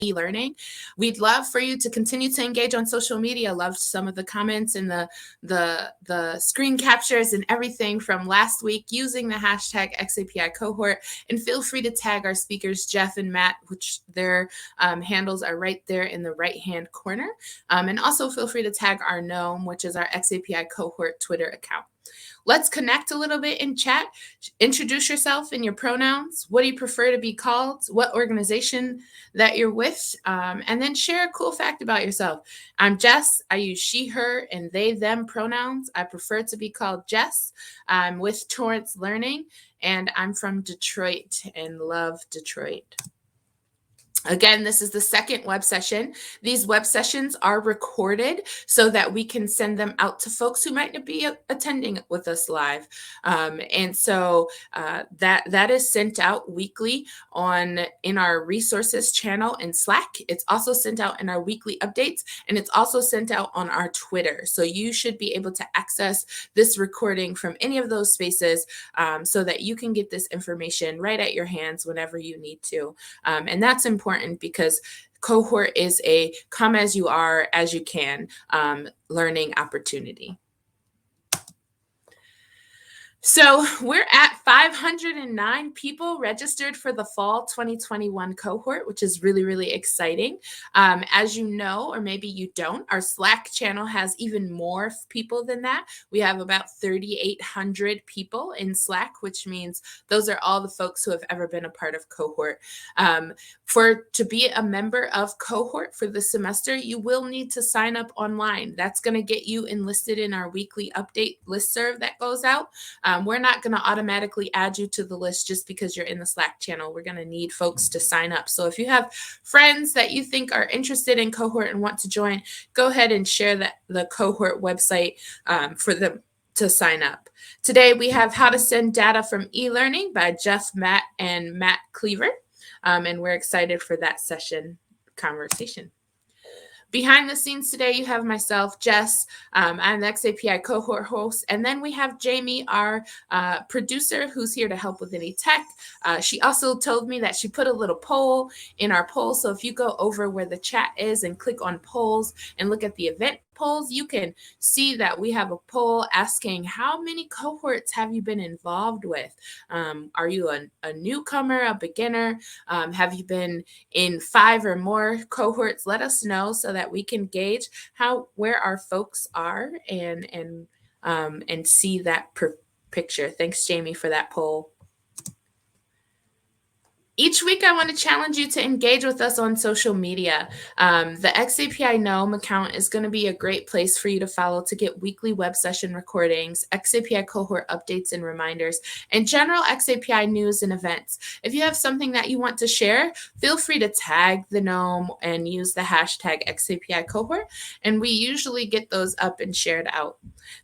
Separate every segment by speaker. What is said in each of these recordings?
Speaker 1: e-learning. We'd love for you to continue to engage on social media. Loved some of the comments and the screen captures and everything from last week using the hashtag xAPI cohort. And feel free to tag our speakers, Jeff and Matt, which their handles are right there in the right-hand corner. And also feel free to tag our GNOME, which is our xAPI cohort Twitter account. Let's connect a little bit in chat. Introduce yourself and your pronouns. What do you prefer to be called? What organization that you're with? And then share a cool fact about yourself. I'm Jess. I use she, her, and they, them pronouns. I prefer to be called Jess. I'm with Torrance Learning, and I'm from Detroit and love Detroit. Again, this is the second web session. These web sessions are recorded so that we can send them out to folks who might not be attending with us live. And so that is sent out weekly in our resources channel in Slack. It's also sent out in our weekly updates, and it's also sent out on our Twitter. So you should be able to access this recording from any of those spaces so that you can get this information right at your hands whenever you need to. And that's important because cohort is a come as you are, as you can learning opportunity. So we're at 509 people registered for the fall 2021 cohort, which is really, really exciting. As you know, or maybe you don't, our Slack channel has even more people than that. We have about 3,800 people in Slack, which means those are all the folks who have ever been a part of cohort. To be a member of cohort for the semester, you will need to sign up online. That's going to get you enlisted in our weekly update listserv that goes out. We're not going to automatically add you to the list just because you're in the Slack channel. We're going to need folks to sign up. So if you have friends that you think are interested in cohort and want to join, go ahead and share the cohort website for them to sign up. Today we have How to Send Data from E-Learning by Jeff, Matt, and Matt Kliewer. And we're excited for that session conversation. Behind the scenes today, you have myself, Jess. I'm the xAPI cohort host. And then we have Jamie, our producer, who's here to help with any tech. She also told me that she put a little poll in our poll. So if you go over where the chat is and click on polls and look at the event polls, you can see that we have a poll asking how many cohorts have you been involved with? Are you a newcomer, a beginner? Have you been in 5 or more cohorts? Let us know so that we can gauge where our folks are and see that picture. Thanks, Jamie, for that poll. Each week, I want to challenge you to engage with us on social media. The xAPI GNOME account is going to be a great place for you to follow to get weekly web session recordings, xAPI cohort updates and reminders, and general xAPI news and events. If you have something that you want to share, feel free to tag the GNOME and use the hashtag xAPI cohort, and we usually get those up and shared out.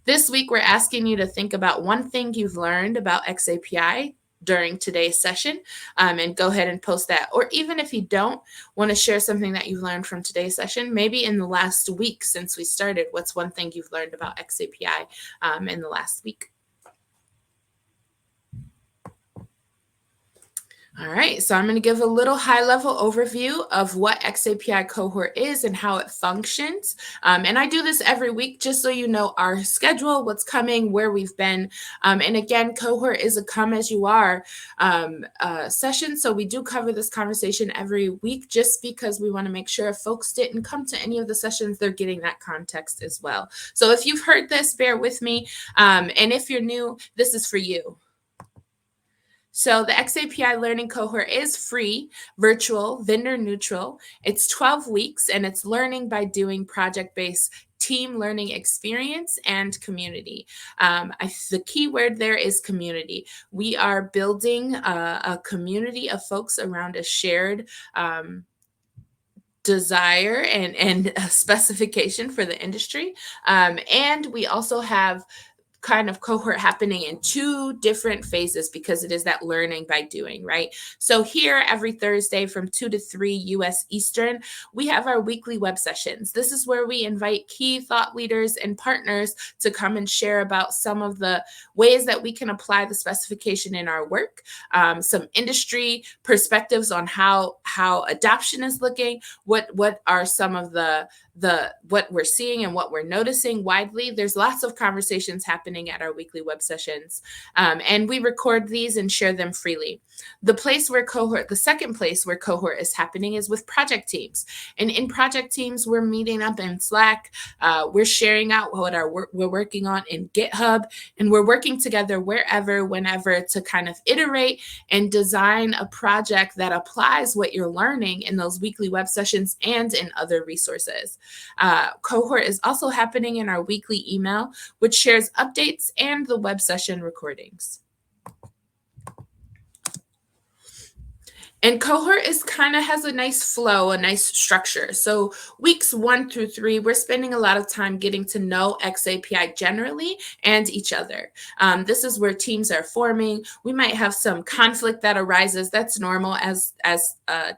Speaker 1: This week, we're asking you to think about one thing you've learned about xAPI during today's session, and go ahead and post that. Or even if you don't want to share something that you've learned from today's session, maybe in the last week since we started, what's one thing you've learned about xAPI in the last week? All right, so I'm going to give a little high-level overview of what xAPI cohort is and how it functions. And I do this every week just so you know our schedule, what's coming, where we've been. And again, cohort is a come-as-you-are session, so we do cover this conversation every week just because we want to make sure if folks didn't come to any of the sessions, they're getting that context as well. So if you've heard this, bear with me. And if you're new, this is for you. So the xAPI Learning Cohort is free, virtual, vendor neutral. It's 12 weeks, and it's learning by doing project-based team learning experience and community. The key word there is community. We are building a community of folks around a shared desire and a specification for the industry. And we also have kind of cohort happening in two different phases because it is that learning by doing, right? So here every Thursday from 2 to 3 US Eastern, we have our weekly web sessions. This is where we invite key thought leaders and partners to come and share about some of the ways that we can apply the specification in our work, some industry perspectives on how adoption is looking, what are some of the what we're seeing and what we're noticing widely. There's lots of conversations happening at our weekly web sessions, and we record these and share them freely. The second place where cohort is happening is with project teams. And in project teams, we're meeting up in Slack. We're sharing out what we're working on in GitHub, and we're working together wherever, whenever to kind of iterate and design a project that applies what you're learning in those weekly web sessions and in other resources. Cohort is also happening in our weekly email, which shares updates and the web session recordings. And cohort is has a nice flow, a nice structure. So weeks 1 through 3, we're spending a lot of time getting to know xAPI generally and each other. This is where teams are forming. We might have some conflict that arises. That's normal as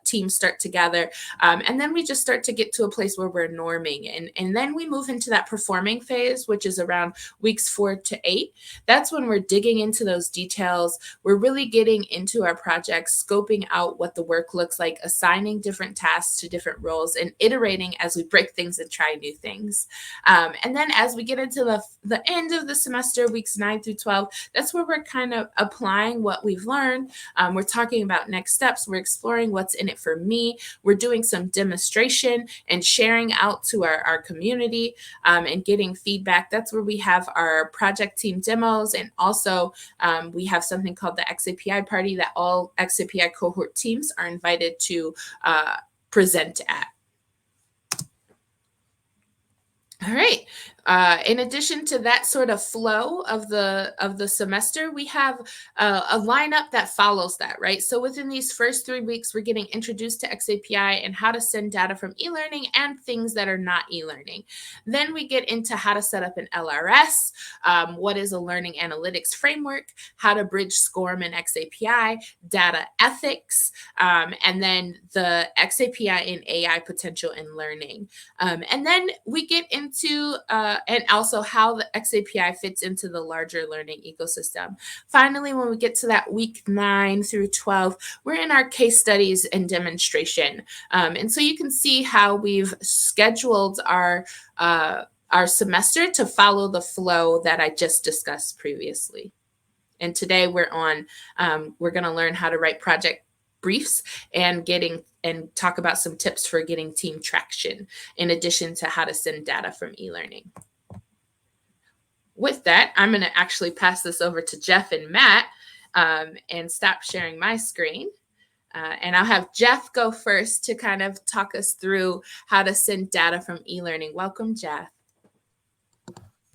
Speaker 1: teams start to gather. And then we just start to get to a place where we're norming. And then we move into that performing phase, which is around weeks 4 to 8. That's when we're digging into those details. We're really getting into our projects, scoping out what the work looks like, assigning different tasks to different roles, and iterating as we break things and try new things. And then as we get into the end of the semester, weeks 9 through 12, that's where we're kind of applying what we've learned. We're talking about next steps. We're exploring what's in it for me. We're doing some demonstration and sharing out to our community and getting feedback. That's where we have our project team demos. And also we have something called the xAPI party that all xAPI cohort teams are invited to present at. All right. In addition to that sort of flow of the semester, we have a lineup that follows that, right? So within these first 3 weeks, we're getting introduced to xAPI and how to send data from e-learning and things that are not e-learning. Then we get into how to set up an LRS, what is a learning analytics framework, how to bridge Scorm and xAPI, data ethics, and then the xAPI and AI potential in learning. And then we get into and also how the xAPI fits into the larger learning ecosystem. Finally, when we get to that week 9 through 12, we're in our case studies and demonstration. And so you can see how we've scheduled our semester to follow the flow that I just discussed previously. And today we're going to learn how to write project briefs and talk about some tips for getting team traction, in addition to how to send data from e-learning. With that, I'm going to actually pass this over to Jeff and Matt and stop sharing my screen. And I'll have Jeff go first to kind of talk us through how to send data from e-learning. Welcome, Jeff.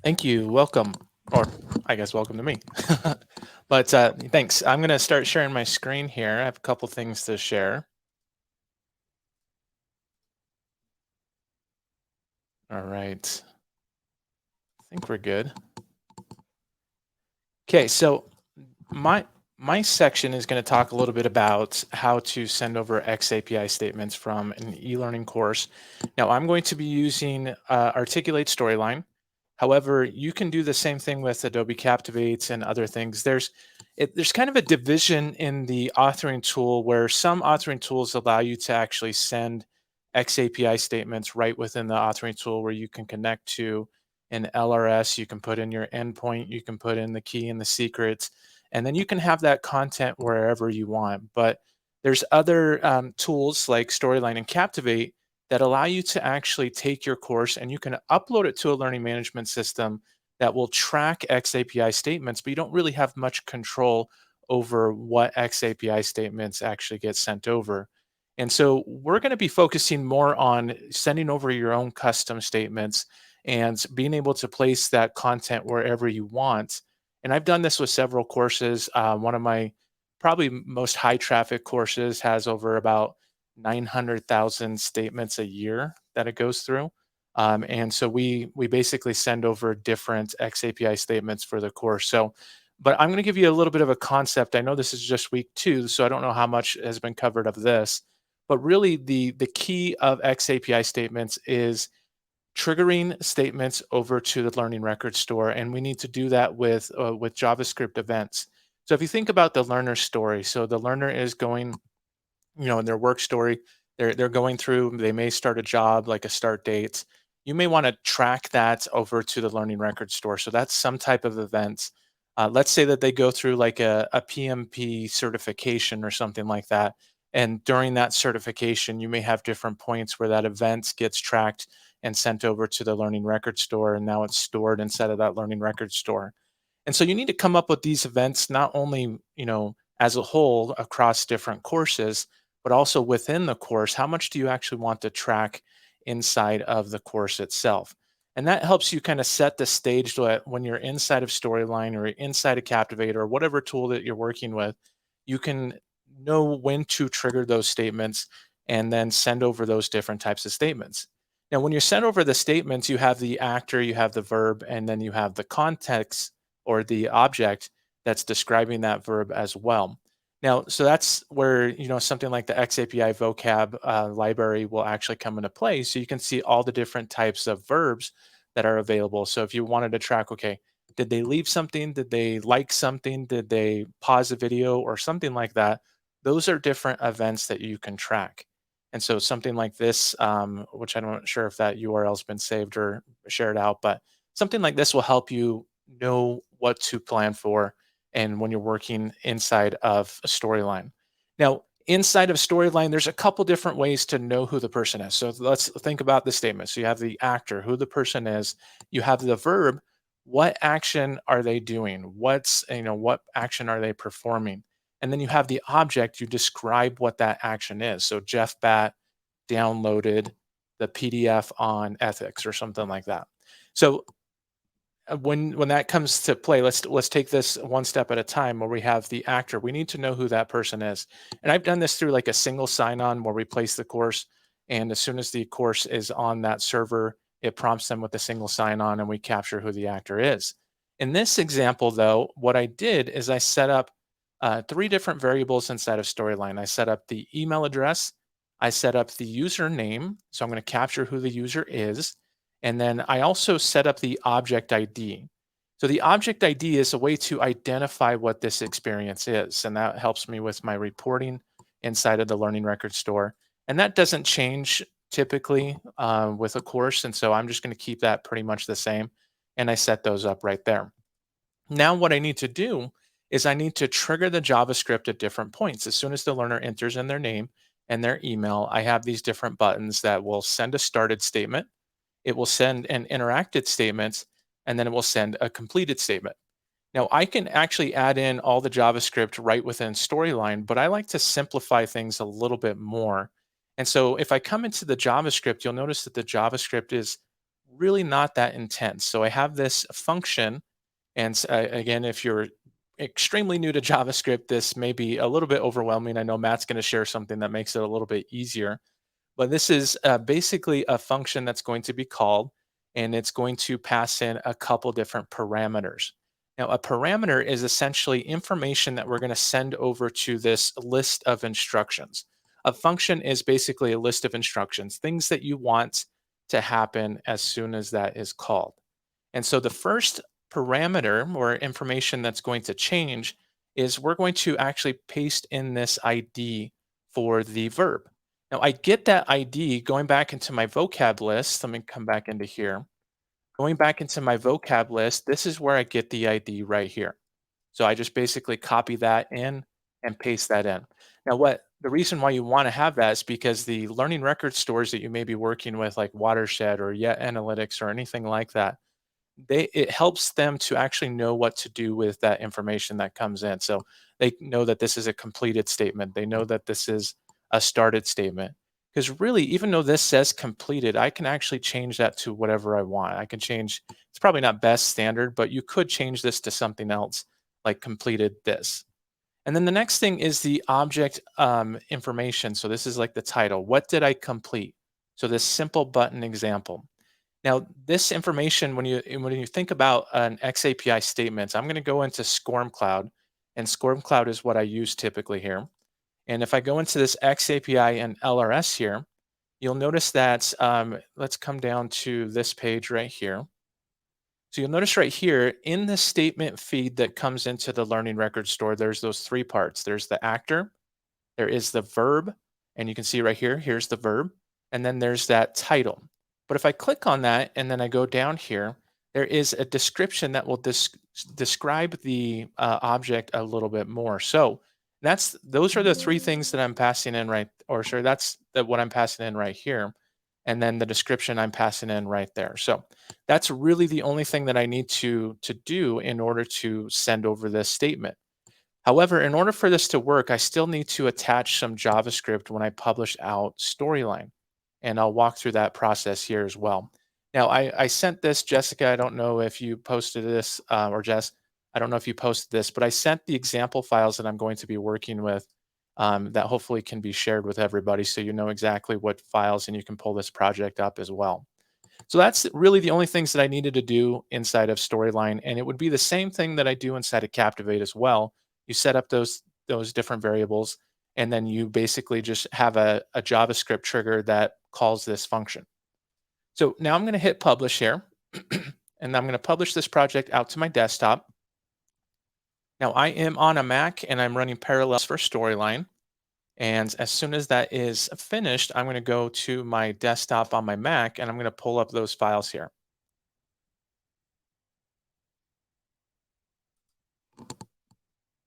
Speaker 2: Thank you. Welcome. Or I guess welcome to me. But thanks. I'm going to start sharing my screen here. I have a couple things to share. All right. I think we're good. Okay, so my section is going to talk a little bit about how to send over xAPI statements from an e-learning course. Now, I'm going to be using Articulate Storyline. However, you can do the same thing with Adobe Captivate and other things. There's kind of a division in the authoring tool where some authoring tools allow you to actually send xAPI statements right within the authoring tool, where you can connect to an LRS, you can put in your endpoint, you can put in the key and the secrets, and then you can have that content wherever you want. But there's other tools like Storyline and Captivate that allow you to actually take your course and you can upload it to a learning management system that will track xAPI statements, but you don't really have much control over what xAPI statements actually get sent over. And so we're going to be focusing more on sending over your own custom statements and being able to place that content wherever you want. And I've done this with several courses. One of my probably most high traffic courses has over about 900,000 statements a year that it goes through. And so we basically send over different xAPI statements for the course. So, but I'm going to give you a little bit of a concept. I know this is just week 2, so I don't know how much has been covered of this. But really, the key of xAPI statements is triggering statements over to the learning record store, and we need to do that with JavaScript events. So if you think about the learner story, so the learner is going, in their work story, they're going through, they may start a job, like a start date. You may want to track that over to the learning record store. So that's some type of event. Let's say that they go through like a PMP certification or something like that. And during that certification, you may have different points where that event gets tracked and sent over to the learning record store. And now it's stored inside of that learning record store. And so you need to come up with these events not only, as a whole across different courses, but also within the course. How much do you actually want to track inside of the course itself? And that helps you kind of set the stage so that when you're inside of Storyline or inside of Captivate or whatever tool that you're working with, you can know when to trigger those statements and then send over those different types of statements. Now, when you send over the statements, you have the actor, you have the verb, and then you have the context or the object that's describing that verb as well. Now, so that's where, something like the xAPI vocab library will actually come into play. So you can see all the different types of verbs that are available. So if you wanted to track, okay, did they leave something? Did they like something? Did they pause a video or something like that? Those are different events that you can track. And so something like this, which I'm not sure if that URL's been saved or shared out, but something like this will help you know what to plan for and when you're working inside of a Storyline. Now, inside of Storyline, there's a couple different ways to know who the person is. So let's think about the statement. So you have the actor, who the person is. You have the verb, what action are they doing? What action are they performing? And then you have the object, you describe what that action is. So Jeff Batt downloaded the PDF on ethics or something like that. So when that comes to play, let's take this one step at a time. Where we have the actor, we need to know who that person is. And I've done this through like a single sign-on where we place the course, and as soon as the course is on that server, it prompts them with a single sign-on, and we capture who the actor is. In this example, though, what I did is I set up 3 different variables inside of Storyline. I set up the email address, I set up the username, so I'm going to capture who the user is, and then I also set up the object ID. So the object ID is a way to identify what this experience is, and that helps me with my reporting inside of the Learning Record Store. And that doesn't change typically with a course, and so I'm just going to keep that pretty much the same, and I set those up right there. Now what I need to do is I need to trigger the JavaScript at different points. As soon as the learner enters in their name and their email, I have these different buttons that will send a started statement, it will send an interacted statement, and then it will send a completed statement. Now, I can actually add in all the JavaScript right within Storyline, but I like to simplify things a little bit more. And so if I come into the JavaScript, you'll notice that the JavaScript is really not that intense. So I have this function, and again, if you're extremely new to JavaScript, this may be a little bit overwhelming. I know Matt's going to share something that makes it a little bit easier. But this is basically a function that's going to be called, and it's going to pass in a couple different parameters. Now, a parameter is essentially information that we're going to send over to this list of instructions. A function is basically a list of instructions, things that you want to happen as soon as that is called. And so the first parameter or information that's going to change is we're going to actually paste in this ID for the verb. Now I get that ID going back into my vocab list. Let me come back into here. Going back into my vocab list, this is where I get the ID right here. So I just basically copy that in and paste that in. Now the reason why you want to have that is because the learning record stores that you may be working with, like Watershed or Yet Analytics or anything like that, it helps them to actually know what to do with that information that comes in. So they know that this is a completed statement. They know that this is a started statement. Because really, even though this says completed, I can actually change that to whatever I want. I can change, it's probably not best standard, but you could change this to something else like completed this. And then the next thing is the object information. So this is like the title. What did I complete? So this simple button example. Now, this information, when you think about an xAPI statement, I'm going to go into Scorm Cloud, and Scorm Cloud is what I use typically here. And if I go into this xAPI and LRS here, you'll notice that, let's come down to this page right here. So you'll notice right here in the statement feed that comes into the learning record store, there's those three parts. There's the actor, there is the verb, and you can see right here, here's the verb, and then there's that title. But if I click on that and then I go down here, there is a description that will describe the object a little bit more. So those are the three things that I'm passing in what I'm passing in right here. And then the description I'm passing in right there. So that's really the only thing that I need to do in order to send over this statement. However, in order for this to work, I still need to attach some JavaScript when I publish out Storyline. And I'll walk through that process here as well. Now, I sent this, Jessica, I don't know if you posted this, or Jess, I don't know if you posted this, but I sent the example files that I'm going to be working with that hopefully can be shared with everybody so you know exactly what files and you can pull this project up as well. So that's really the only things that I needed to do inside of Storyline, and it would be the same thing that I do inside of Captivate as well. You set up those different variables, and then you basically just have a JavaScript trigger that calls this function. So now I'm going to hit publish here, and I'm going to publish this project out to my desktop. Now I am on a Mac, and I'm running Parallels for Storyline. And as soon as that is finished, I'm going to go to my desktop on my Mac, and I'm going to pull up those files here.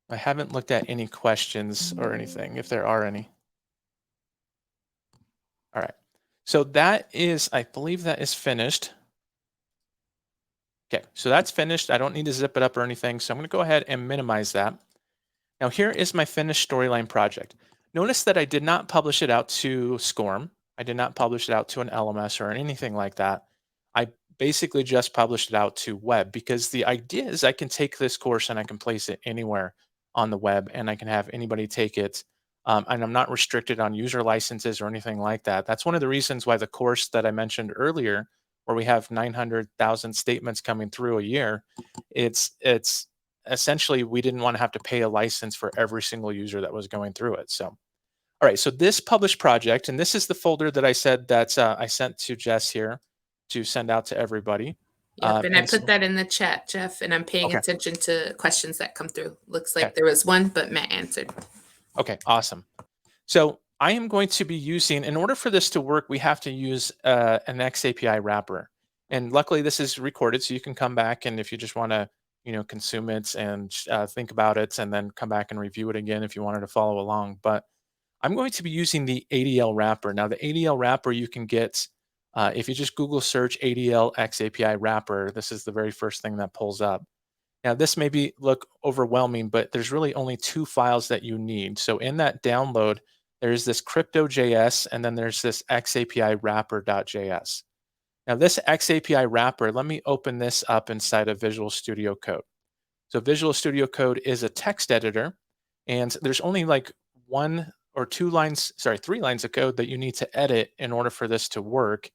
Speaker 2: I haven't looked at any questions or anything, if there are any. All right. So that is, I believe that is finished. Okay, so that's finished. I don't need to zip it up or anything. So I'm going to go ahead and minimize that. Now here is my finished Storyline project. Notice that I did not publish it out to Scorm. I did not publish it out to an LMS or anything like that. I basically just published it out to web because the idea is I can take this course and I can place it anywhere on the web and I can have anybody take it. And I'm not restricted on user licenses or anything like that. That's one of the reasons why the course that I mentioned earlier, where we have 900,000 statements coming through a year, it's essentially we didn't want to have to pay a license for every single user that was going through it. So, all right, so this published project, and this is the folder that I said that I sent to Jess here to send out to everybody.
Speaker 1: Yep, and I put that in the chat, Jeff, and I'm paying attention to questions that come through. Looks like there was one, but Matt answered.
Speaker 2: Okay, awesome. So I am going to be using, in order for this to work, we have to use an xAPI wrapper. And luckily this is recorded, so you can come back and if you just want to, consume it and think about it and then come back and review it again if you wanted to follow along. But I'm going to be using the Adl Wrapper. Now the Adl Wrapper you can get, if you just Google search Adl xAPI wrapper, this is the very first thing that pulls up. Now this may look overwhelming, but there's really only two files that you need. So in that download, there's this crypto.js and then there's this xAPI wrapper.js. Now this xAPI wrapper, let me open this up inside of Visual Studio Code. So Visual Studio Code is a text editor, and there's only like three lines of code that you need to edit in order for this to work.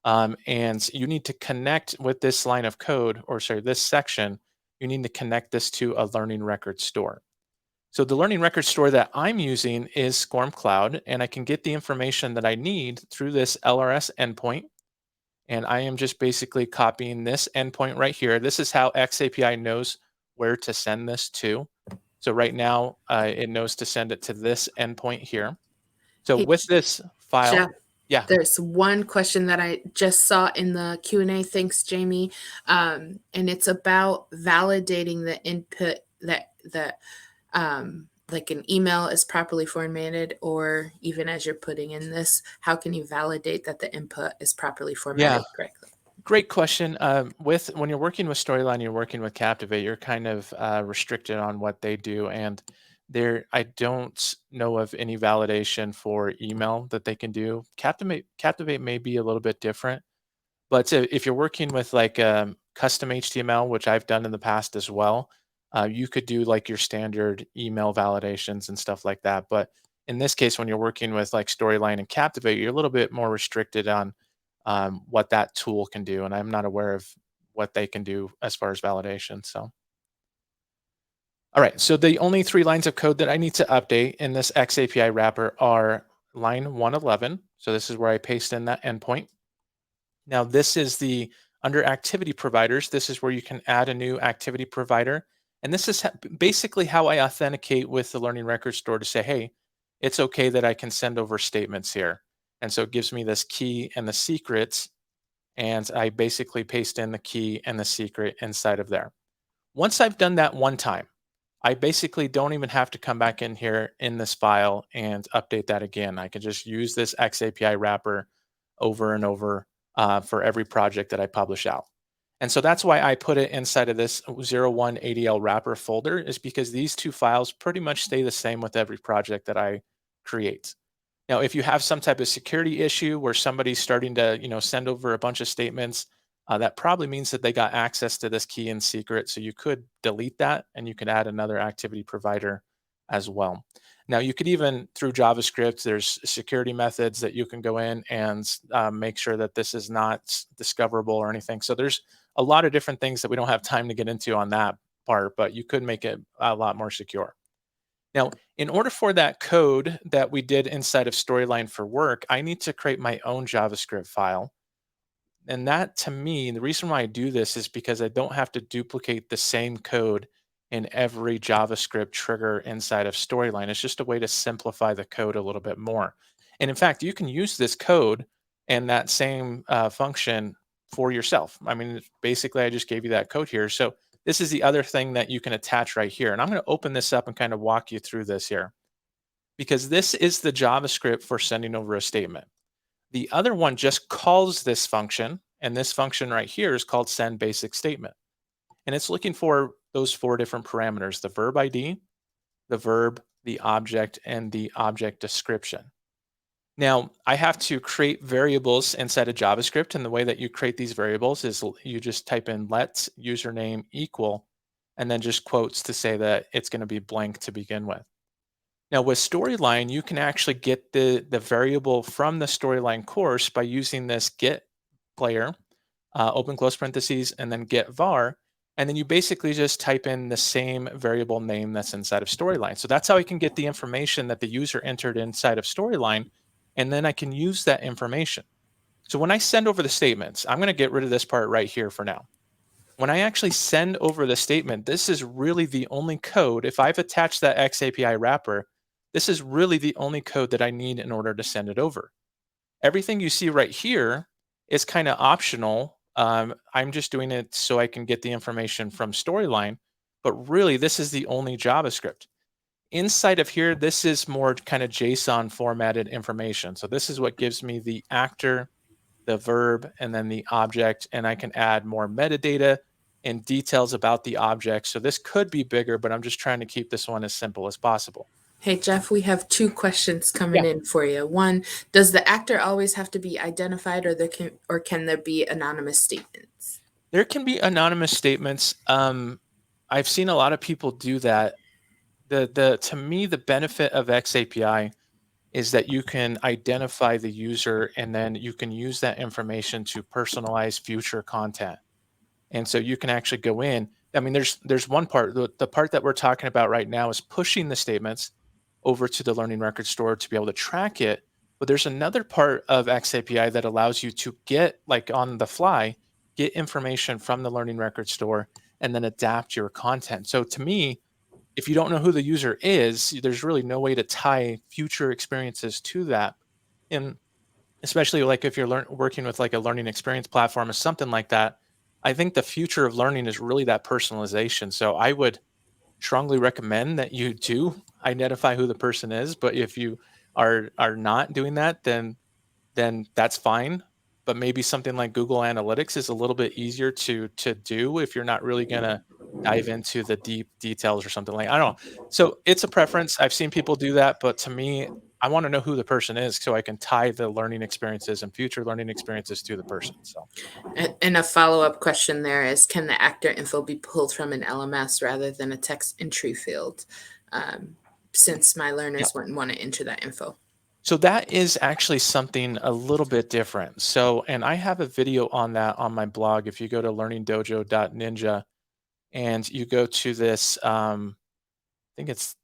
Speaker 2: And you need to connect with this line of code, this section, you need to connect this to a learning record store. So the learning record store that I'm using is Scorm Cloud, and I can get the information that I need through this LRS endpoint. And I am just basically copying this endpoint right here. This is how xAPI knows where to send this to. So right now, it knows to send it to this endpoint here. So with this file,
Speaker 1: Jeff, yeah. There's one question that I just saw in the Q&A. Thanks, Jamie. And it's about validating the input that like an email is properly formatted, or even as you're putting in this, how can you validate that the input is properly formatted correctly?
Speaker 2: Great question. When you're working with Storyline, you're working with Captivate, you're kind of restricted on what they do. And I don't know of any validation for email that they can do. Captivate may be a little bit different, but if you're working with like custom HTML, which I've done in the past as well, you could do like your standard email validations and stuff like that. But in this case, when you're working with like Storyline and Captivate, you're a little bit more restricted on what that tool can do, and I'm not aware of what they can do as far as validation. So, all right, so the only 3 lines of code that I need to update in this xAPI wrapper are line 111. So this is where I paste in that endpoint. Now this is the under activity providers. This is where you can add a new activity provider. And this is basically how I authenticate with the Learning Record Store to say, hey, it's okay that I can send over statements here. And so it gives me this key and the secrets. And I basically paste in the key and the secret inside of there. Once I've done that one time, I basically don't even have to come back in here in this file and update that again. I can just use this xAPI wrapper over and over for every project that I publish out. And so that's why I put it inside of this 01 ADL wrapper folder, is because these 2 files pretty much stay the same with every project that I create. Now, if you have some type of security issue where somebody's starting to, send over a bunch of statements, that probably means that they got access to this key and secret. So you could delete that and you could add another activity provider as well. Now, you could even, through JavaScript, there's security methods that you can go in and make sure that this is not discoverable or anything. So there's a lot of different things that we don't have time to get into on that part, but you could make it a lot more secure. Now, in order for that code that we did inside of Storyline for work, I need to create my own JavaScript file. And that, to me, the reason why I do this is because I don't have to duplicate the same code in every JavaScript trigger inside of Storyline. It's just a way to simplify the code a little bit more. And in fact, you can use this code and that same function for yourself. I mean, basically, I just gave you that code here. So this is the other thing that you can attach right here. And I'm going to open this up and kind of walk you through this here, because this is the JavaScript for sending over a statement. The other one just calls this function, and this function right here is called send basic statement. And it's looking for those 4 different parameters: the verb ID, the verb, the object, and the object description. Now, I have to create variables inside of JavaScript, and the way that you create these variables is you just type in let username equal, and then just quotes to say that it's going to be blank to begin with. Now, with Storyline, you can actually get the variable from the Storyline course by using this get player, open close parentheses, and then get var. And then you basically just type in the same variable name that's inside of Storyline. So that's how I can get the information that the user entered inside of Storyline. And then I can use that information. So when I send over the statements, I'm going to get rid of this part right here for now. When I actually send over the statement, this is really the only code. If I've attached that xAPI wrapper, this is really the only code that I need in order to send it over. Everything you see right here is kind of optional. I'm just doing it so I can get the information from Storyline, but really this is the only JavaScript. Inside of here, this is more kind of JSON formatted information. So this is what gives me the actor, the verb, and then the object, and I can add more metadata and details about the object. So this could be bigger, but I'm just trying to keep this one as simple as possible.
Speaker 1: Hey, Jeff, we have 2 questions coming
Speaker 2: Yeah.
Speaker 1: in for you. One, does the actor always have to be identified, or can there be anonymous statements?
Speaker 2: There can be anonymous statements. I've seen a lot of people do that. To me, the benefit of xAPI is that you can identify the user, and then you can use that information to personalize future content. And so you can actually go in. I mean, there's one part, the part that we're talking about right now is pushing the statements over to the Learning Record Store to be able to track it. But there's another part of xAPI that allows you to get, like on the fly, get information from the Learning Record Store and then adapt your content. So to me, if you don't know who the user is, there's really no way to tie future experiences to that. And especially like if you're working with like a learning experience platform or something like that, I think the future of learning is really that personalization. So I would strongly recommend that you do identify who the person is. But if you are not doing that, then that's fine. But maybe something like Google Analytics is a little bit easier to do if you're not really gonna dive into the deep details or something like, I don't know. So it's a preference. I've seen people do that, but to me, I want to know who the person is so I can tie the learning experiences and future learning experiences to the person. So,
Speaker 1: And a follow-up question there is, can the actor info be pulled from an LMS rather than a text entry field? Since my learners
Speaker 2: yeah.
Speaker 1: wouldn't want to enter that info.
Speaker 2: So that is actually something a little bit different. So, and I have a video on that on my blog. If you go to learningdojo.ninja and you go to this, I think it's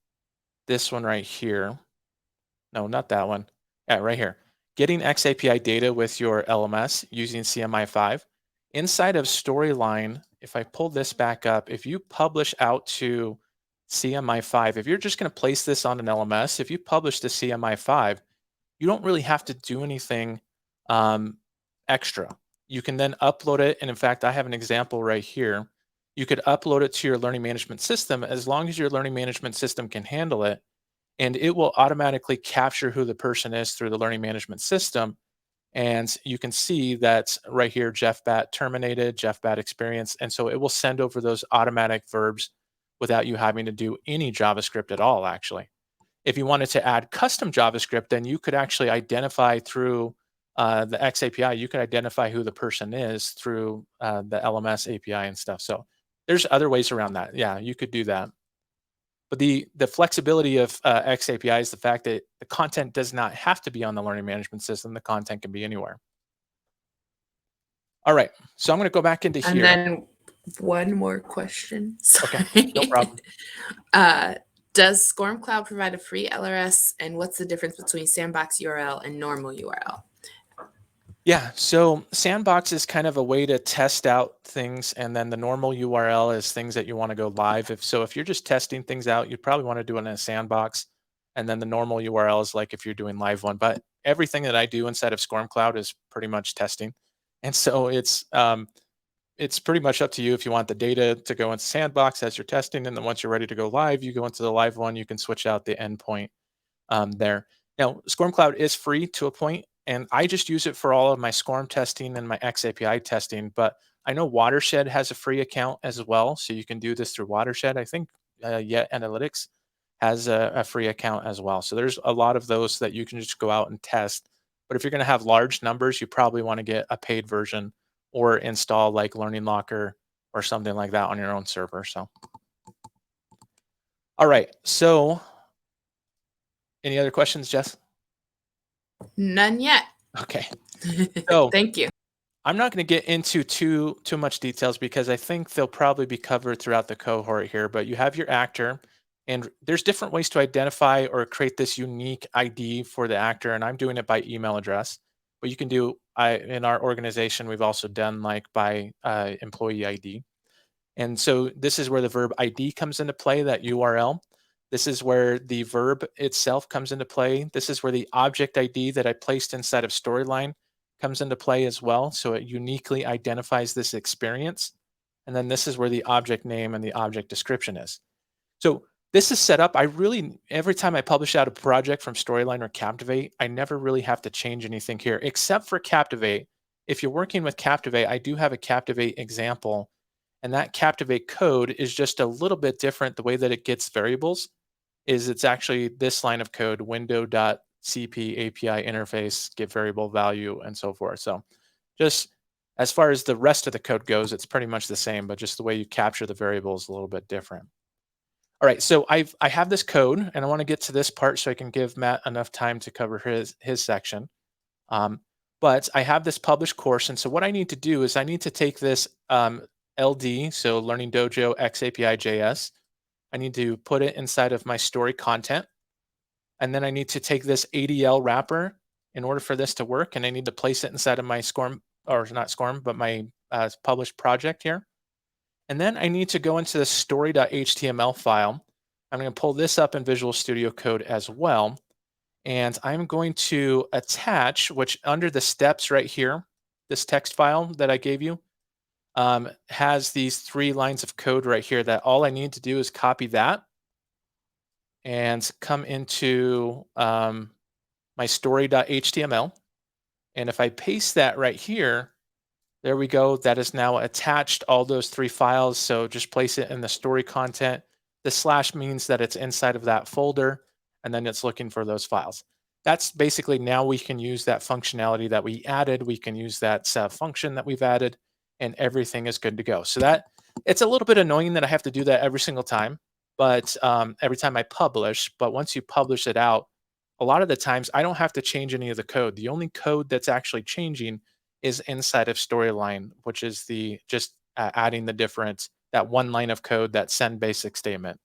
Speaker 2: this one right here. No, not that one. Yeah, right here. Getting xAPI data with your LMS using CMI5. Inside of Storyline, if I pull this back up, if you publish out to CMI5, if you're just going to place this on an LMS, if you publish to CMI5, you don't really have to do anything um, extra. You can then upload it. And in fact, I have an example right here. You could upload it to your learning management system as long as your learning management system can handle it. And it will automatically capture who the person is through the learning management system. And you can see that right here, Jeff Batt terminated, Jeff Batt experience. And so it will send over those automatic verbs without you having to do any JavaScript at all, actually. If you wanted to add custom JavaScript, then you could actually identify through the xAPI, you could identify who the person is through the LMS API and stuff. So there's other ways around that. Yeah, you could do that. But the flexibility of xAPI is the fact that the content does not have to be on the learning management system. The content can be anywhere. All right, so I'm going to go back into here.
Speaker 1: And then one more question. Sorry.
Speaker 2: Okay, no problem.
Speaker 1: Does Scorm Cloud provide a free LRS, and what's the difference between Sandbox URL and normal URL?
Speaker 2: Yeah, so Sandbox is kind of a way to test out things, and then the normal URL is things that you want to go live. If you're just testing things out, you probably want to do it in a Sandbox, and then the normal URL is like if you're doing live one. But everything that I do inside of Scorm Cloud is pretty much testing, and so it's pretty much up to you if you want the data to go into Sandbox as you're testing, and then once you're ready to go live, you go into the live one. You can switch out the endpoint there. Now, Scorm Cloud is free to a point, and I just use it for all of my Scorm testing and my xAPI testing. But I know Watershed has a free account as well, so you can do this through Watershed. I think Yet Analytics has a free account as well. So there's a lot of those that you can just go out and test. But if you're going to have large numbers, you probably want to get a paid version or install like Learning Locker or something like that on your own server. So, all right. So, any other questions, Jess?
Speaker 1: None yet.
Speaker 2: Okay. So
Speaker 1: thank you.
Speaker 2: I'm not going to get into too much details because I think they'll probably be covered throughout the cohort here. But you have your actor, and there's different ways to identify or create this unique ID for the actor. And I'm doing it by email address. But you can do, in our organization, we've also done like by employee ID. And so this is where the verb ID comes into play, that URL. This is where the verb itself comes into play. This is where the object ID that I placed inside of Storyline comes into play as well. So it uniquely identifies this experience. And then this is where the object name and the object description is. So this is set up. Every time I publish out a project from Storyline or Captivate, I never really have to change anything here, except for Captivate. If you're working with Captivate, I do have a Captivate example, and that Captivate code is just a little bit different. The way that it gets variables is it's actually this line of code, window.cp API interface, get variable value, and so forth. So just as far as the rest of the code goes, it's pretty much the same, but just the way you capture the variable is a little bit different. All right, so I have this code, and I want to get to this part so I can give Matt enough time to cover his section. But I have this published course, and so what I need to do is I need to take this LD, so Learning Dojo xAPI JS. I need to put it inside of my story content, and then I need to take this Adl Wrapper in order for this to work, and I need to place it inside of my Scorm, or not Scorm, but my published project here. And then I need to go into the story.html file. I'm going to pull this up in Visual Studio Code as well. And I'm going to attach, which under the steps right here, this text file that I gave you has these 3 lines of code right here that all I need to do is copy that and come into my story.html. And if I paste that right here, there we go. That is now attached, all those 3 files. So just place it in the story content. The slash means that it's inside of that folder, and then it's looking for those files. That's basically, now we can use that functionality that we added. We can use that function that we've added, and everything is good to go. So that, it's a little bit annoying that I have to do that every single time, but every time I publish. But once you publish it out, a lot of the times I don't have to change any of the code. The only code that's actually changing is inside of Storyline, which is the just adding the difference, that one line of code, that send basic statement.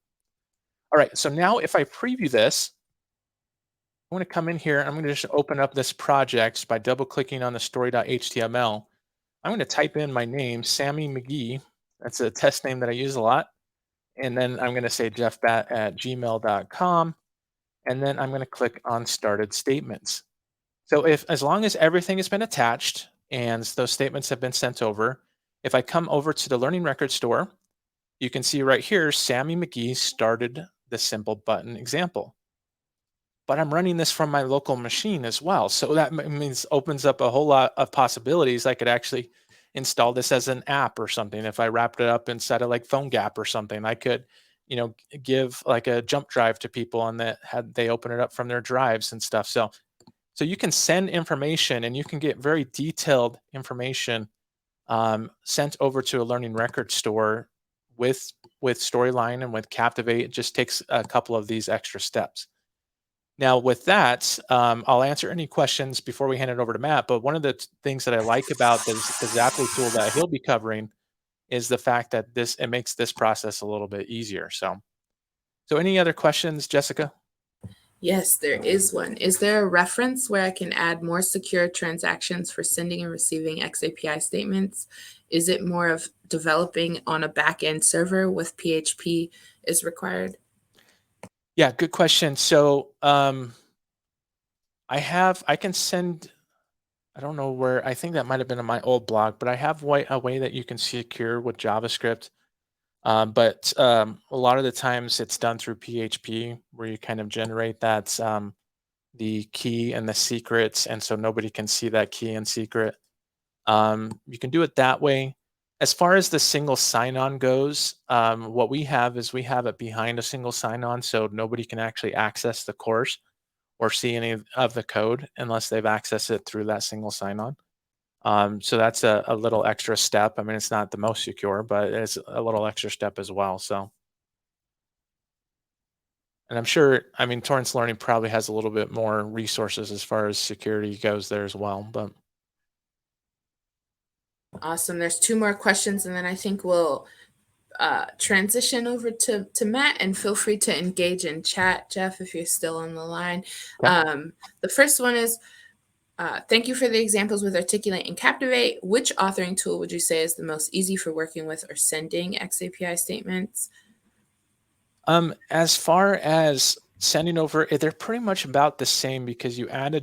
Speaker 2: All right, so now if I preview this, I'm going to come in here. I'm going to just open up this project by double clicking on the story.html. I'm going to type in my name, Sammy McGee. That's a test name that I use a lot. And then I'm going to say jeffbatt@gmail.com. And then I'm going to click on started statements. So as long as everything has been attached and those statements have been sent over, if I come over to the Learning Record store, you can see right here, Sammy McGee started the simple button example. But I'm running this from my local machine as well. So that means opens up a whole lot of possibilities. I could actually install this as an app or something. If I wrapped it up inside of like PhoneGap or something, I could, give like a jump drive to people and that had they open it up from their drives and stuff. So you can send information and you can get very detailed information sent over to a learning record store with Storyline and with Captivate. It just takes a couple of these extra steps. Now, with that, I'll answer any questions before we hand it over to Matt. But one of the things that I like about the xAPI tool that he'll be covering is the fact that it makes this process a little bit easier. So any other questions, Jessica?
Speaker 1: Yes, there is one. Is there a reference where I can add more secure transactions for sending and receiving xAPI statements? Is it more of developing on a backend server with PHP is required?
Speaker 2: Yeah, good question. So I can send, I don't know where, I think that might have been in my old blog, but I have a way that you can secure with JavaScript. But a lot of the times it's done through PHP where you kind of generate that the key and the secrets, and so nobody can see that key and secret. You can do it that way. As far as the single sign-on goes, what we have is we have it behind a single sign-on, so nobody can actually access the course or see any of the code unless they've accessed it through that single sign-on. So that's a little extra step. I mean, it's not the most secure, but it's a little extra step as well. So, and I'm sure, I mean, Torrance Learning probably has a little bit more resources as far as security goes there as well, but.
Speaker 1: Awesome. There's two more questions, and then I think we'll transition over to Matt, and feel free to engage in chat, Jeff, if you're still on the line.
Speaker 2: Okay.
Speaker 1: The first one is, thank you for the examples with Articulate and Captivate. Which authoring tool would you say is the most easy for working with or sending xAPI statements?
Speaker 2: As far as sending over, they're pretty much about the same because you add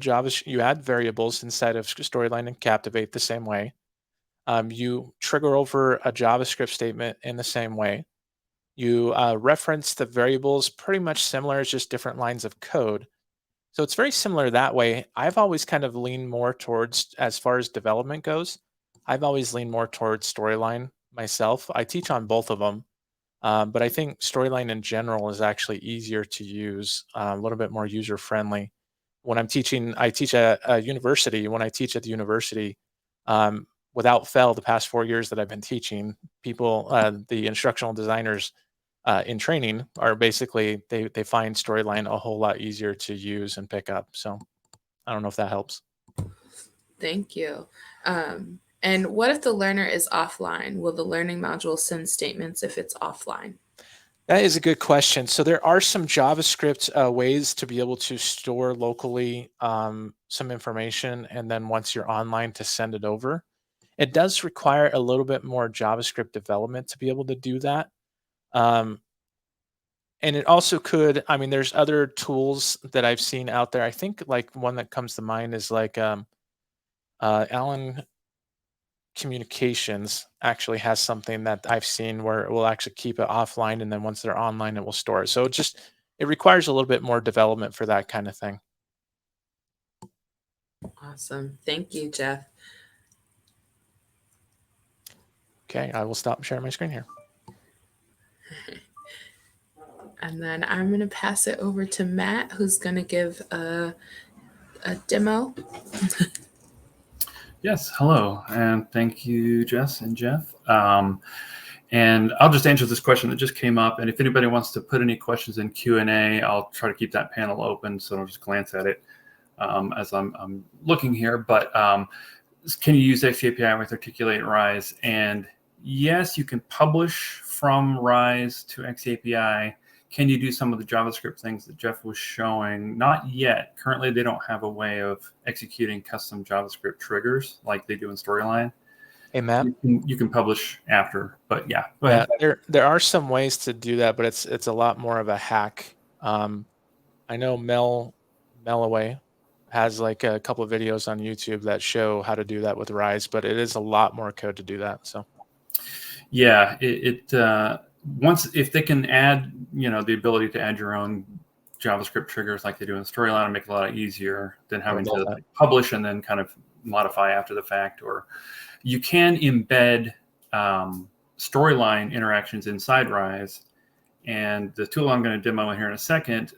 Speaker 2: you add variables inside of Storyline and Captivate the same way. You trigger over a JavaScript statement in the same way. You reference the variables pretty much similar, it's just different lines of code. So it's very similar that way. I've always kind of leaned more towards, as far as development goes, I've always leaned more towards Storyline myself. I teach on both of them. But I think Storyline in general is actually easier to use, a little bit more user friendly. When I'm teaching, I teach at a university. When I teach at the university, without fail, the past 4 years that I've been teaching, people, the instructional designers in training are basically, they find Storyline a whole lot easier to use and pick up. So I don't know if that helps.
Speaker 1: Thank you. And what if the learner is offline? Will the learning module send statements if it's offline?
Speaker 2: That is a good question. So there are some JavaScript ways to be able to store locally some information, and then once you're online to send it over. It does require a little bit more JavaScript development to be able to do that. And it also could, I mean, there's other tools that I've seen out there. I think like one that comes to mind is like Alan Communications actually has something that I've seen where it will actually keep it offline, and then once they're online, it will store it. So it requires a little bit more development for that kind of thing.
Speaker 1: Awesome. Thank you, Jeff.
Speaker 2: Okay, I will stop sharing my screen here.
Speaker 1: And then I'm going to pass it over to Matt, who's going to give a demo.
Speaker 3: Yes, hello, and thank you, Jess and Jeff. And I'll just answer this question that just came up. And if anybody wants to put any questions in Q&A, I'll try to keep that panel open. So I'll just glance at it as I'm looking here. But can you use xAPI with Articulate Rise? And yes, you can publish from Rise to xAPI. Can you do some of the JavaScript things that Jeff was showing? Not yet. Currently, they don't have a way of executing custom JavaScript triggers like they do in Storyline.
Speaker 2: Hey, Matt.
Speaker 3: You can publish after, but yeah. Go ahead.
Speaker 2: There are some ways to do that, but it's a lot more of a hack. I know Mel Melloway has like a couple of videos on YouTube that show how to do that with Rise, but it is a lot more code to do that. So
Speaker 3: yeah, once if they can add, the ability to add your own JavaScript triggers like they do in Storyline, and make it a lot easier than having to publish and then kind of modify after the fact. Or you can embed Storyline interactions inside Rise. And the tool I'm going to demo here in a second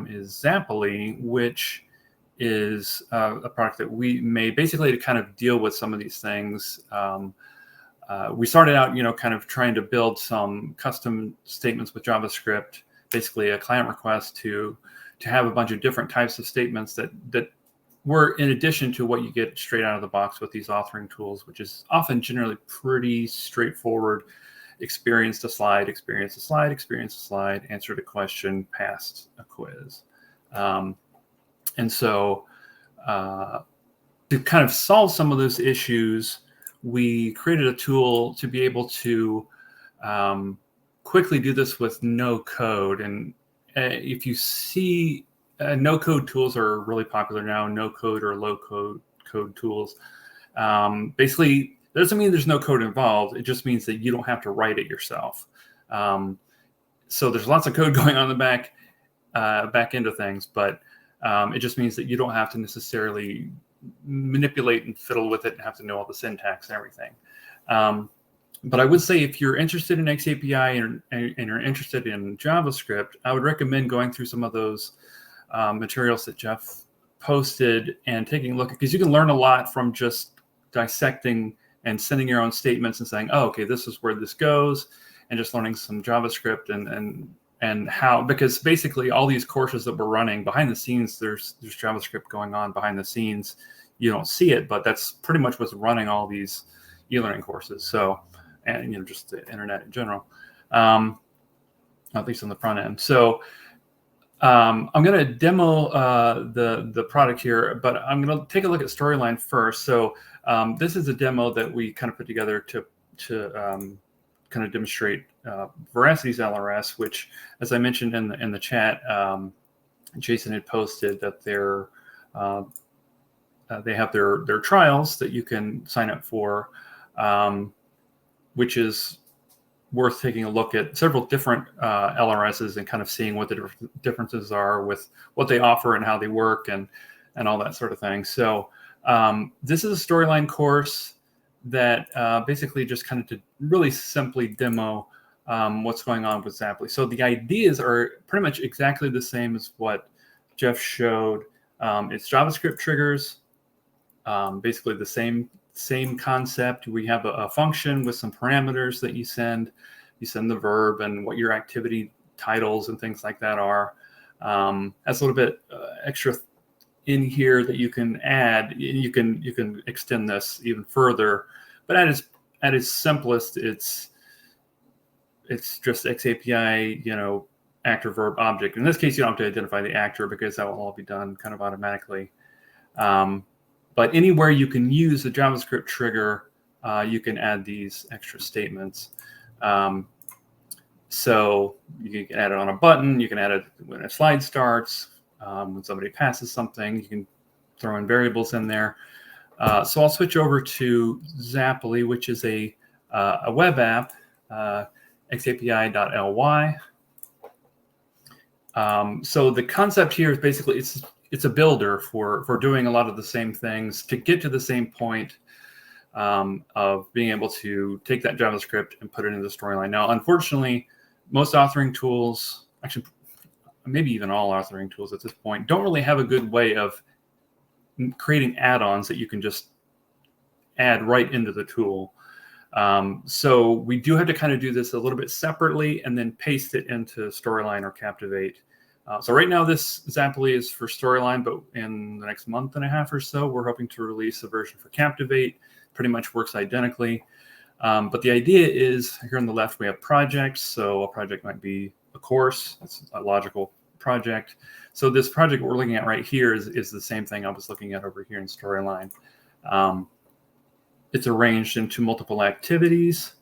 Speaker 3: is xAPI, which is a product that we made basically to kind of deal with some of these things. We started out, kind of trying to build some custom statements with JavaScript, basically a client request to have a bunch of different types of statements that were in addition to what you get straight out of the box with these authoring tools, which is often generally pretty straightforward. Experience to slide, experience to slide, experience to slide, answer to question, passed a quiz. And so to kind of solve some of those issues, we created a tool to be able to quickly do this with no code. And if you see, no code tools are really popular now, no code or low code tools. Basically, that doesn't mean there's no code involved. It just means that you don't have to write it yourself. So there's lots of code going on in the back end of things, but it just means that you don't have to necessarily manipulate and fiddle with it and have to know all the syntax and everything. But I would say if you're interested in xAPI and you're interested in JavaScript, I would recommend going through some of those materials that Jeff posted and taking a look at, because you can learn a lot from just dissecting and sending your own statements and saying, oh, okay, this is where this goes, and just learning some JavaScript and how, because basically all these courses that we're running behind the scenes, there's JavaScript going on behind the scenes. You don't see it, but that's pretty much what's running all these e-learning courses. So, and just the internet in general, at least on the front end. So I'm going to demo the product here, but I'm going to take a look at Storyline first. So this is a demo that we kind of put together to kind of demonstrate Veracity's LRS, which, as I mentioned in the chat, Jason had posted that they have their trials that you can sign up for, which is worth taking a look at several different LRSs and kind of seeing what the differences are with what they offer and how they work and all that sort of thing. So this is a Storyline course that basically just kind of to really simply demo what's going on with xAPI. So the ideas are pretty much exactly the same as what Jeff showed. It's JavaScript triggers, basically the same concept. We have a function with some parameters that you send. You send the verb and what your activity titles and things like that are. That's a little bit extra in here that you can add. You can extend this even further, but at its simplest, it's just xAPI, actor, verb, object. In this case, you don't have to identify the actor because that will all be done kind of automatically. But anywhere you can use the JavaScript trigger, you can add these extra statements. So you can add it on a button. You can add it when a slide starts. When somebody passes something, you can throw in variables in there. So I'll switch over to xAPI, which is a web app, xapi.ly. So the concept here is basically it's a builder for doing a lot of the same things to get to the same point of being able to take that JavaScript and put it into Storyline. Now, unfortunately, most authoring tools, actually, maybe even all authoring tools at this point, don't really have a good way of creating add-ons that you can just add right into the tool. So we do have to kind of do this a little bit separately and then paste it into Storyline or Captivate. So right now this xAPI is for Storyline, but in the next month and a half or so, we're hoping to release a version for Captivate. Pretty much works identically. But the idea is here on the left, we have projects. So a project might be a course. That's a logical project. So this project we're looking at right here is the same thing I was looking at over here in Storyline. It's arranged into multiple activities.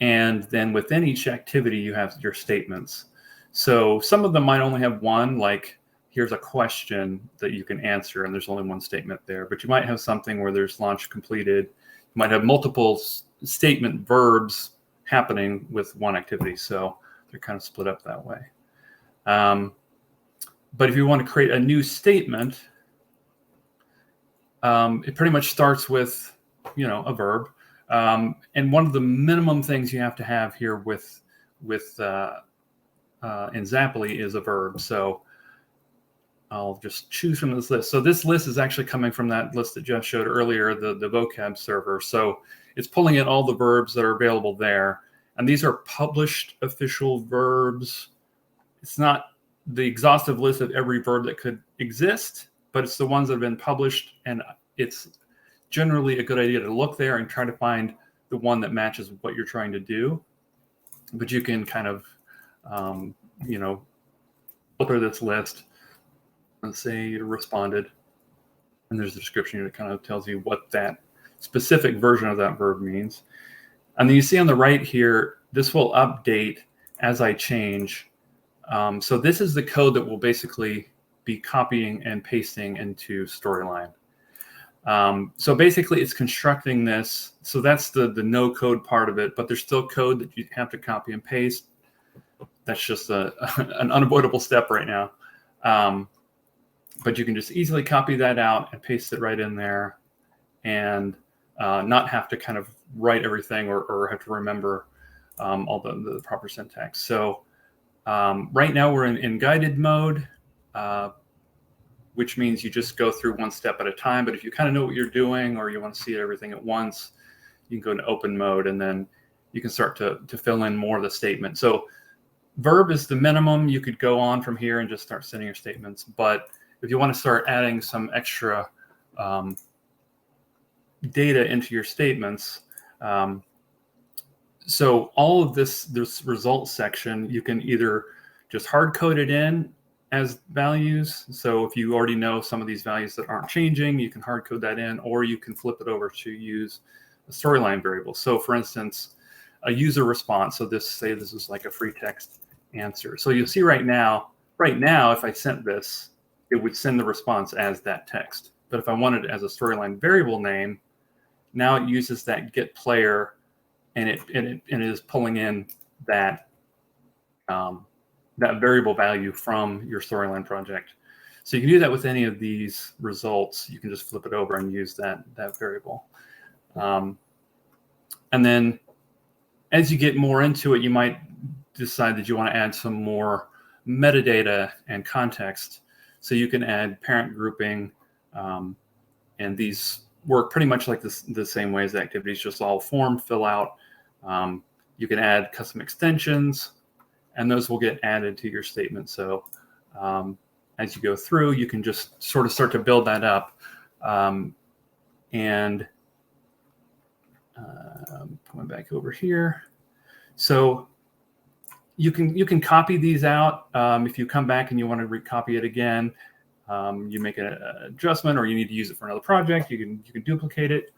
Speaker 3: And then within each activity, you have your statements. So some of them might only have one, like here's a question that you can answer, and there's only one statement there. But you might have something where there's launch completed. You might have multiple statement verbs happening with one activity. So they're kind of split up that way. But if you want to create a new statement, it pretty much starts with, a verb. And one of the minimum things you have to have here with in xAPI is a verb. So I'll just choose from this list. So this list is actually coming from that list that Jeff showed earlier, the Vocab server. So it's pulling in all the verbs that are available there. And these are published official verbs. It's not the exhaustive list of every verb that could exist, but it's the ones that have been published. And it's generally a good idea to look there and try to find the one that matches what you're trying to do. But you can kind of, filter this list and say you responded. And there's a description that kind of tells you what that specific version of that verb means. And then you see on the right here, this will update as I change. So this is the code that will basically be copying and pasting into Storyline. So basically it's constructing this. So that's the no code part of it, but there's still code that you have to copy and paste. That's just an unavoidable step right now. But you can just easily copy that out and paste it right in there and not have to kind of write everything or have to remember all the proper syntax. So right now we're in guided mode, which means you just go through one step at a time. But if you kind of know what you're doing or you want to see everything at once, you can go into open mode and then you can start to fill in more of the statement. So verb is the minimum. You could go on from here and just start sending your statements. But if you want to start adding some extra data into your statements, so all of this results section, you can either just hard code it in as values. So if you already know some of these values that aren't changing, you can hard code that in, or you can flip it over to use a Storyline variable. So for instance, a user response. So this is like a free text answer. So you'll see right now, if I sent this, it would send the response as that text. But if I wanted it as a Storyline variable name, now it uses that get player and it is pulling in that that variable value from your Storyline project. So you can do that with any of these results. You can just flip it over and use that variable. And then as you get more into it, you might decide that you want to add some more metadata and context. So you can add parent grouping, and these work pretty much like the same way as the activities, just all form, fill out. You can add custom extensions, and those will get added to your statement. So as you go through, you can just sort of start to build that up. And going back over here. So you can copy these out. If you come back and you want to recopy it again, you make an adjustment, or you need to use it for another project, you can duplicate it.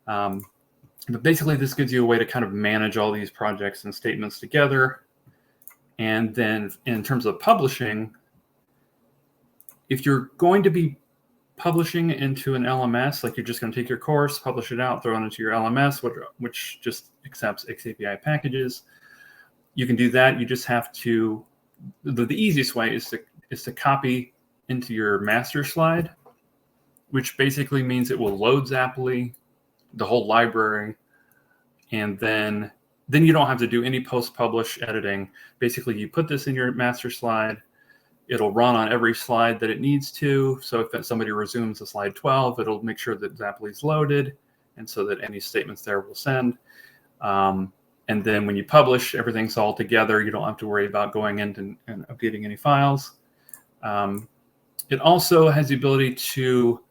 Speaker 3: But basically, this gives you a way to kind of manage all these projects and statements together. And then in terms of publishing, if you're going to be publishing into an LMS, like you're just going to take your course, publish it out, throw it into your LMS, which just accepts xAPI packages, you can do that. You just have to, the easiest way is to copy into your master slide, which basically means it will load xAPI, the whole library, and then you don't have to do any post-publish editing. Basically, you put this in your master slide, it'll run on every slide that it needs to. So if somebody resumes to slide 12, it'll make sure that xAPI is loaded, and so that any statements there will send. And then when you publish, everything's all together. You don't have to worry about going in and updating any files. It also has the ability to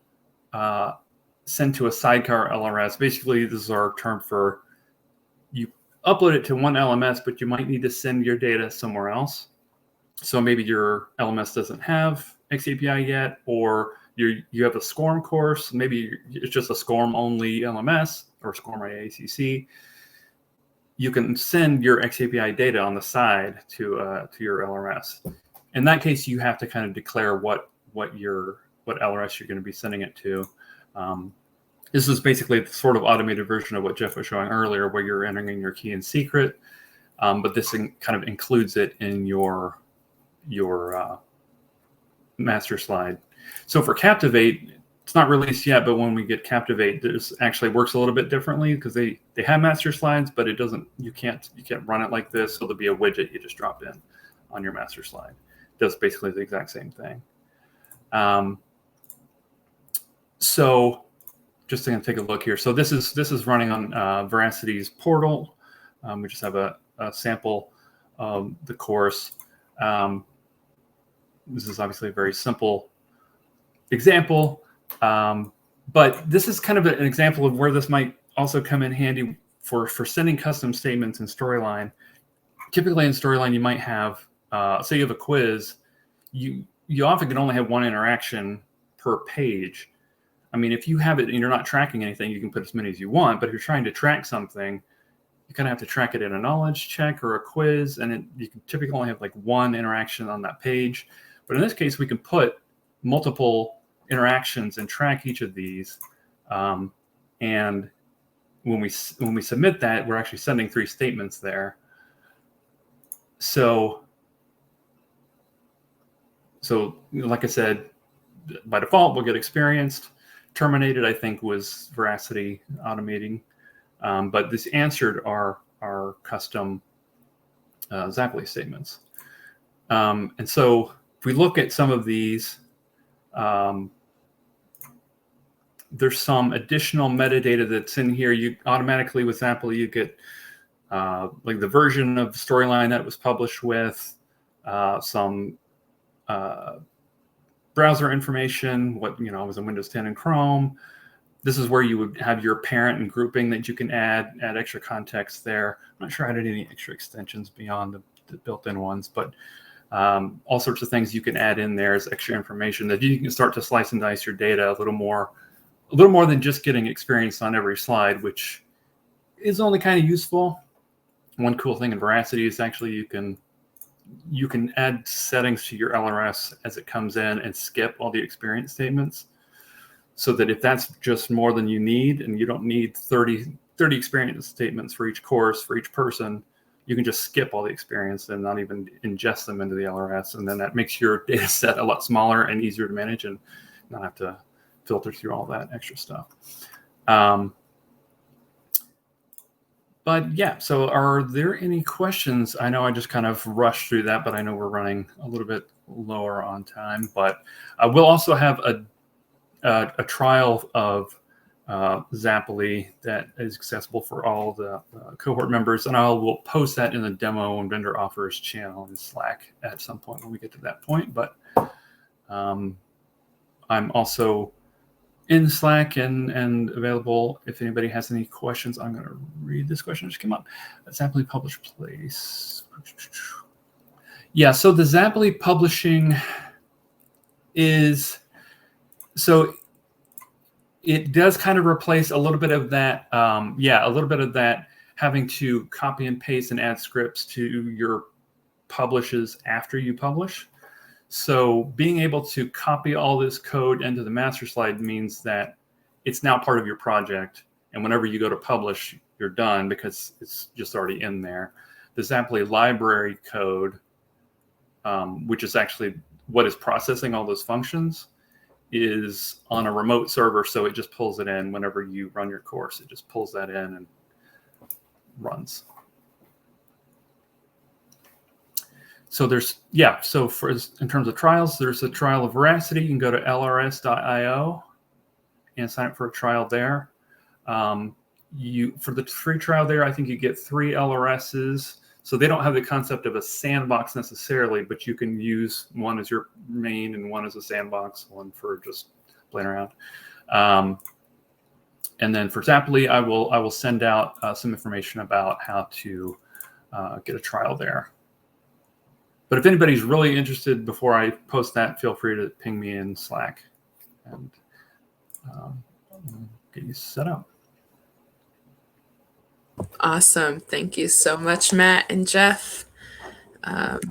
Speaker 3: send to a sidecar LRS. Basically, this is our term for you upload it to one LMS, but you might need to send your data somewhere else. So maybe your LMS doesn't have xAPI yet, or you have a Scorm course. Maybe it's just a Scorm only LMS or Scorm IACC. You can send your xAPI data on the side to your LRS. In that case, you have to kind of declare what LRS you're going to be sending it to. This is basically the sort of automated version of what Jeff was showing earlier, where you're entering in your key and secret, but this kind of includes it in your master slide. So for Captivate, it's not released yet, but when we get Captivate, this actually works a little bit differently because they have master slides, but it doesn't. You can't run it like this. So there'll be a widget you just drop in on your master slide. It does basically the exact same thing. So just going to take a look here. So this is running on Veracity's portal. We just have a sample of the course. This is obviously a very simple example, but this is kind of an example of where this might also come in handy for sending custom statements in Storyline. Typically in Storyline, you might have, say you have a quiz, you often can only have one interaction per page. I mean, if you have it and you're not tracking anything, you can put as many as you want, but if you're trying to track something, you kind of have to track it in a knowledge check or a quiz, and you can typically only have like one interaction on that page. But in this case, we can put multiple interactions and track each of these. And when we submit that, we're actually sending 3 statements there. So like I said, by default, we'll get experienced. Terminated, I think, was Veracity automating. But this answered our custom xAPI statements. And so if we look at some of these, there's some additional metadata that's in here. You automatically with xAPI, you get like the version of the Storyline that was published with, some browser information, what was in Windows 10 and Chrome. This is where you would have your parent and grouping that you can add extra context there. I'm not sure I added any extra extensions beyond the built-in ones, but all sorts of things you can add in there as extra information that you can start to slice and dice your data a little more than just getting experience on every slide, which is only kind of useful. One cool thing in Veracity is actually you can add settings to your LRS as it comes in and skip all the experience statements, so that if that's just more than you need and you don't need 30 experience statements for each course, for each person, you can just skip all the experience and not even ingest them into the LRS. And then that makes your data set a lot smaller and easier to manage and not have to filter through all that extra stuff. But yeah, so are there any questions? I know I just kind of rushed through that, but I know we're running a little bit lower on time. But we'll also have a trial of xAPI that is accessible for all the cohort members, and I will post that in the demo and vendor offers channel in Slack at some point when we get to that point. But I'm also in Slack and available if anybody has any questions. I'm going to read this question that just came up. xAPI publish place. Yeah, so the xAPI publishing is, so it does kind of replace a little bit of that, a little bit of that having to copy and paste and add scripts to your publishes after you publish. So being able to copy all this code into the master slide means that it's now part of your project. And whenever you go to publish, you're done because it's just already in there. The xAPI library code, which is actually what is processing all those functions, is on a remote server. So it just pulls it in whenever you run your course. It just pulls that in and runs. So there's, so in terms of trials, there's a trial of Veracity. You can go to lrs.io and sign up for a trial there. For the free trial there, I think you get 3 LRSs. So they don't have the concept of a sandbox necessarily, but you can use one as your main and one as a sandbox, one for just playing around. And then for xAPI, I will send out some information about how to get a trial there. But if anybody's really interested, before I post that, feel free to ping me in Slack and get you set up.
Speaker 1: Awesome. Thank you so much, Matt and Jeff. It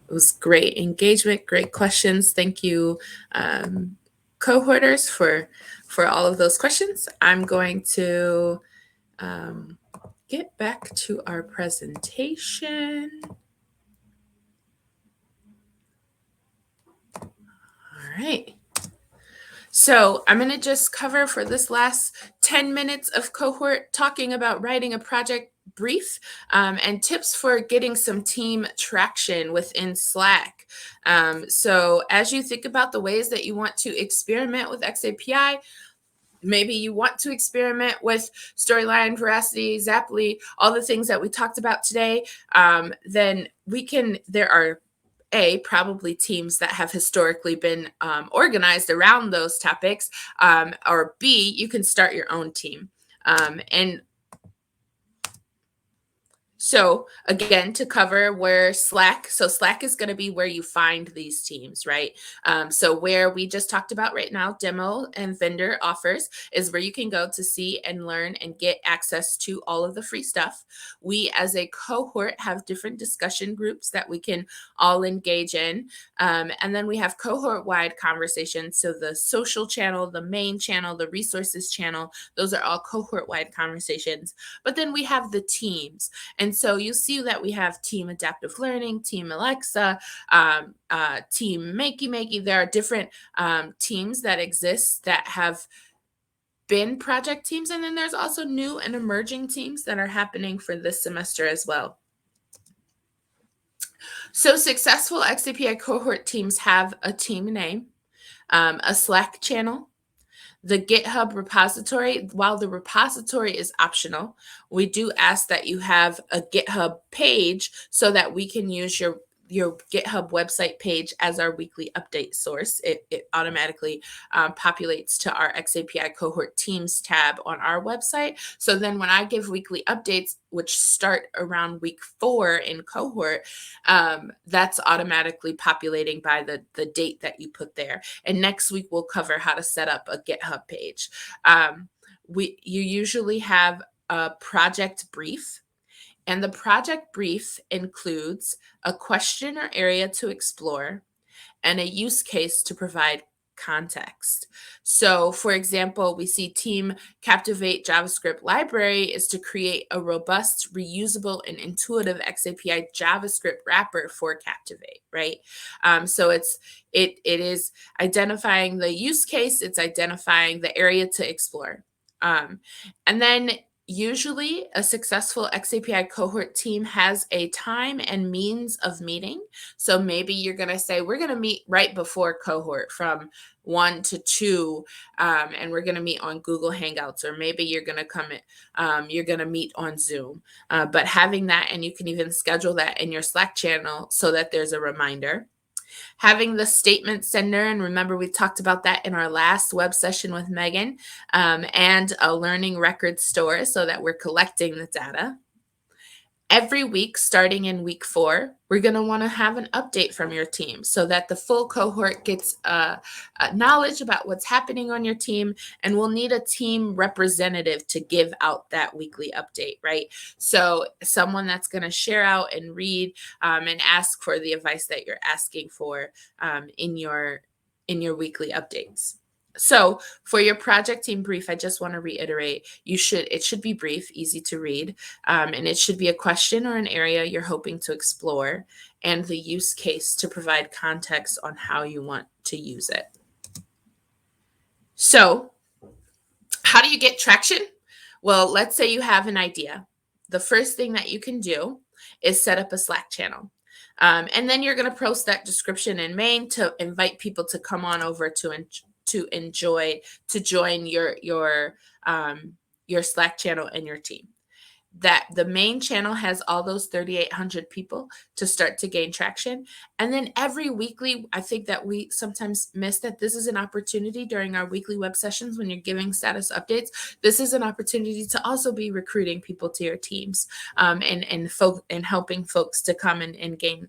Speaker 1: was great engagement, great questions. Thank you, cohorters, for all of those questions. I'm going to get back to our presentation. All right. So I'm going to just cover for this last 10 minutes of cohort talking about writing a project brief and tips for getting some team traction within Slack. So as you think about the ways that you want to experiment with xAPI, maybe you want to experiment with storyline, veracity, xAPI, all the things that we talked about today, then there are probably teams that have historically been organized around those topics, or B, you can start your own team. And so again, to cover where Slack is going to be where you find these teams, right? So where we just talked about right now, demo and vendor offers is where you can go to see and learn and get access to all of the free stuff. We as a cohort have different discussion groups that we can all engage in. And then we have cohort-wide conversations. So the social channel, the main channel, the resources channel, those are all cohort-wide conversations. But then we have the teams. And so you see that we have Team Adaptive Learning, Team Alexa, Team Makey. There are different teams that exist that have been project teams. And then there's also new and emerging teams that are happening for this semester as well. So successful xAPI cohort teams have a team name, a Slack channel, the GitHub repository. While the repository is optional, we do ask that you have a GitHub page so that we can use your GitHub website page as our weekly update source. It automatically populates to our xAPI cohort teams tab on our website. So then when I give weekly updates, which start around week 4 in cohort, that's automatically populating by the date that you put there. And next week, we'll cover how to set up a GitHub page. You usually have a project brief. And the project brief includes a question or area to explore and a use case to provide context. So, for example, we see Team Captivate JavaScript Library is to create a robust, reusable, and intuitive xAPI JavaScript wrapper for Captivate, right? So it is identifying the use case, it's identifying the area to explore. And then usually, a successful xAPI cohort team has a time and means of meeting. So maybe you're going to say, we're going to meet right before cohort from 1 to 2, and we're going to meet on Google Hangouts, or maybe you're going to meet on Zoom. But having that, and you can even schedule that in your Slack channel so that there's a reminder. Having the statement sender, and remember we talked about that in our last web session with Megan, and a learning record store so that we're collecting the data. Every week, starting in week 4, we're going to want to have an update from your team so that the full cohort gets knowledge about what's happening on your team, and we'll need a team representative to give out that weekly update, right? So someone that's going to share out and read and ask for the advice that you're asking for in your weekly updates. So for your project team brief, I just want to reiterate, it should be brief, easy to read, and it should be a question or an area you're hoping to explore, and the use case to provide context on how you want to use it. So how do you get traction? Well, let's say you have an idea. The first thing that you can do is set up a Slack channel. And then you're going to post that description in main to invite people to come on over to join your your Slack channel and your team. That the main channel has all those 3,800 people to start to gain traction. And then every weekly, I think that we sometimes miss that this is an opportunity during our weekly web sessions when you're giving status updates. This is an opportunity to also be recruiting people to your teams and helping folks to come and gain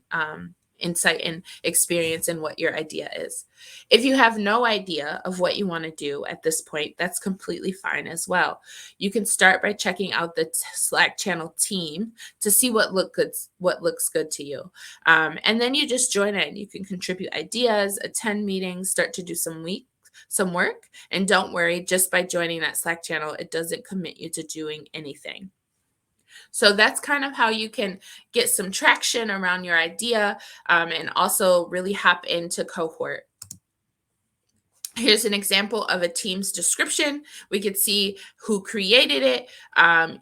Speaker 1: insight and experience in what your idea is. If you have no idea of what you want to do at this point, that's completely fine as well. You can start by checking out the Slack channel team to see what looks good to you. And then you just join in. You can contribute ideas, attend meetings, start to do some work. And don't worry, just by joining that Slack channel, it doesn't commit you to doing anything. So that's kind of how you can get some traction around your idea and also really hop into Cohort. Here's an example of a team's description. We could see who created it.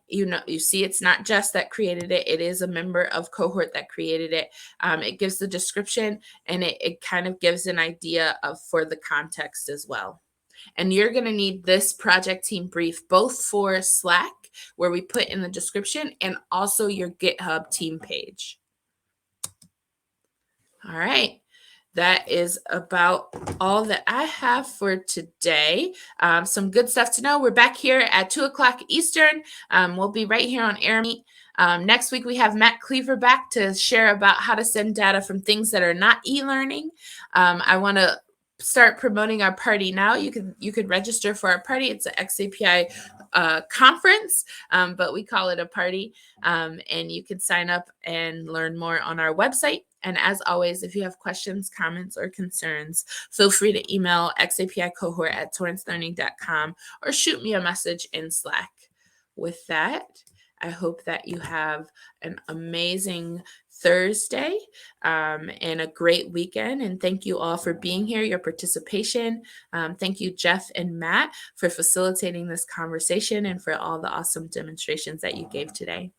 Speaker 1: You see it's not just that created it. It is a member of Cohort that created it. It gives the description, and it kind of gives an idea for the context as well. And you're going to need this project team brief both for Slack, where we put in the description, and also your GitHub team page. All right. That is about all that I have for today. Some good stuff to know. We're back here at 2 o'clock Eastern. We'll be right here on AirMeet. Next week, we have Matt Kliewer back to share about how to send data from things that are not e-learning. I want to start promoting our party now. You could register for our party. It's an xAPI conference, but we call it a party. And you can sign up and learn more on our website. And as always, if you have questions, comments, or concerns, feel free to email xapicohort@torrancelearning.com or shoot me a message in Slack. With that, I hope that you have an amazing Thursday and a great weekend. And thank you all for being here, your participation. Thank you, Jeff and Matt, for facilitating this conversation and for all the awesome demonstrations that you gave today.